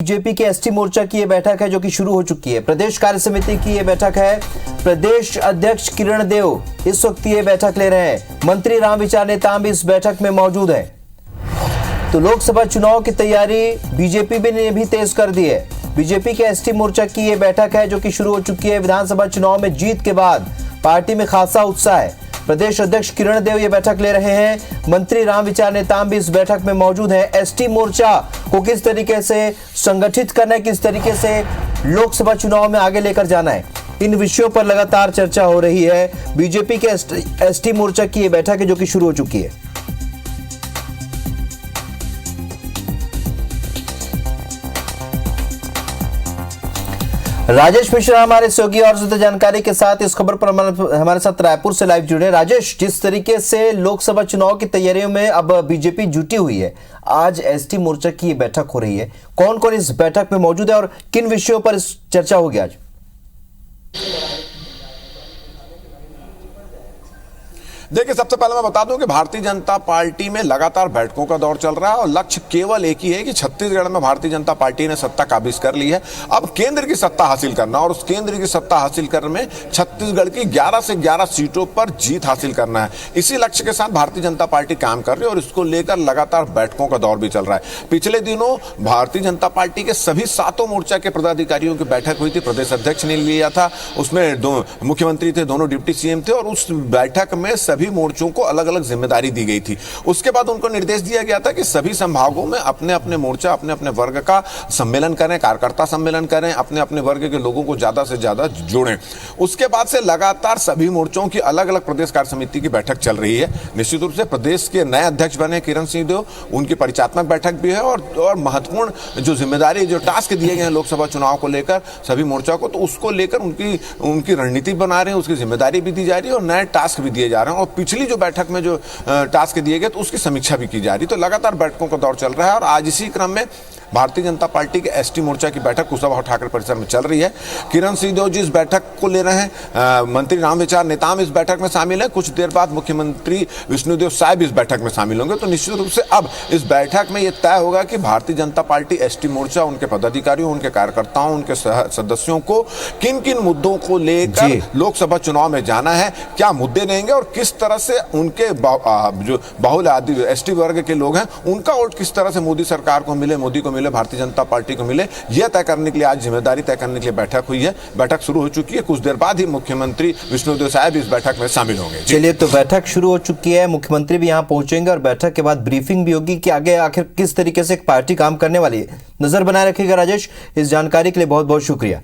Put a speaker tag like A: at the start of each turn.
A: BJP के ST मोर्चा की ये बैठक है जो कि शुरू हो चुकी है। प्रदेश कार्य समिति की ये बैठक है। प्रदेश अध्यक्ष किरण देव इस वक्त ये बैठक ले रहे हैं। मंत्री रामविचार नेताम भी इस बैठक में मौजूद है। तो लोकसभा चुनाव की तैयारी बीजेपी ने भी तेज कर दी है। बीजेपी के एसटी मोर्चा की ये बैठक है जो कि शुरू हो चुकी है। विधानसभा चुनाव में जीत के बाद पार्टी में खासा उत्साह है। प्रदेश अध्यक्ष किरण देव ये बैठक ले रहे हैं। मंत्री रामविचार नेताम भी इस बैठक में मौजूद हैं। एसटी मोर्चा को किस तरीके से संगठित करना है, किस तरीके से लोकसभा चुनाव में आगे लेकर जाना है, इन विषयों पर लगातार चर्चा हो रही है। बीजेपी के एसटी मोर्चा की ये बैठक है जो कि शुरू हो चुकी है। राजेश मिश्रा हमारे सहयोगी और ज्यादा जानकारी के साथ इस खबर पर हमारे साथ रायपुर से लाइव जुड़े। राजेश, जिस तरीके से लोकसभा चुनाव की तैयारियों में अब बीजेपी जुटी हुई है, आज एसटी मोर्चा की बैठक हो रही है। कौन कौन इस बैठक में मौजूद है और किन विषयों पर इस चर्चा होगी आज?
B: देखिए, सबसे पहले मैं बता दूं कि भारतीय जनता पार्टी में लगातार बैठकों का दौर चल रहा है और लक्ष्य केवल एक ही है कि छत्तीसगढ़ में भारतीय जनता पार्टी ने सत्ता काबिज कर ली है। अब केंद्र की सत्ता हासिल करना और उस केंद्र की सत्ता हासिल करने में छत्तीसगढ़ की 11 से 11 सीटों पर जीत हासिल करना है। इसी लक्ष्य के साथ भारतीय जनता पार्टी काम कर रही है और इसको लेकर लगातार बैठकों का दौर भी चल रहा है। पिछले दिनों भारतीय जनता पार्टी के सभी 7 मोर्चा के पदाधिकारियों की बैठक हुई थी। प्रदेश अध्यक्ष ने लिया था, उसमें 2 मुख्यमंत्री थे, दोनों डिप्टी सीएम थे और उस बैठक में सभी मोर्चों को अलग अलग जिम्मेदारी दी गई थी। उसके बाद उनको निर्देश दिया गया था कि सभी संभागों में अपने अपने मोर्चा, अपने अपने वर्ग का सम्मेलन करें, कार्यकर्ता सम्मेलन करें, अपने अपने वर्ग के लोगों को ज्यादा से ज्यादा जोड़ें। उसके बाद से लगातार सभी मोर्चों की अलग अलग प्रदेश कार्य समिति की बैठक चल रही है। निश्चित रूप से प्रदेश के नए अध्यक्ष बने किरण सिंह देव, उनकी परिचात्मक बैठक भी है और महत्वपूर्ण जो जिम्मेदारी, जो टास्क दिए गए हैं लोकसभा चुनाव को लेकर सभी मोर्चा को, तो उसको लेकर उनकी रणनीति बना रहे हैं, उसकी जिम्मेदारी भी दी जा रही है और नए टास्क भी दिए जा रहे हैं। और पिछली जो बैठक में जो टास्क दिए गए तो उसकी समीक्षा भी की जा रही। तो लगातार बैठकों का दौर चल रहा है और आज इसी क्रम में भारतीय जनता पार्टी के एसटी मोर्चा की बैठक कुशाभाऊ ठाकरे परिसर में चल रही है। किरण सिंह देव जी इस बैठक को ले रहे हैं। मंत्री रामविचार नेताम इस बैठक में शामिल है। कुछ देर बाद मुख्यमंत्री विष्णुदेव साय भी इस बैठक में शामिल होंगे। तो निश्चित रूप से अब इस बैठक में यह तय होगा कि भारतीय जनता पार्टी एसटी मोर्चा, उनके पदाधिकारियों, उनके कार्यकर्ताओं, उनके सदस्यों को किन किन मुद्दों को लेकर लोकसभा चुनाव में जाना है, क्या मुद्दे देंगे और किस तरह से उनके जो बहुल एसटी वर्ग के लोग हैं उनका वोट किस तरह से मोदी सरकार को मिले, मोदी को मिले, भारतीय जनता पार्टी को मिले, यह तय करने के लिए आज जिम्मेदारी तय करने के लिए बैठक हुई है। बैठक शुरू हो चुकी है। कुछ देर बाद ही मुख्यमंत्री विष्णुदेव साय भी इस बैठक में शामिल होंगे।
A: चलिए, तो बैठक शुरू हो चुकी है, मुख्यमंत्री भी यहां पहुंचेंगे और बैठक के बाद ब्रीफिंग भी होगी कि आगे आखिर किस तरीके से एक पार्टी काम करने वाली है। नजर बनाए रखिएगा। राजेश, इस जानकारी के लिए बहुत बहुत शुक्रिया।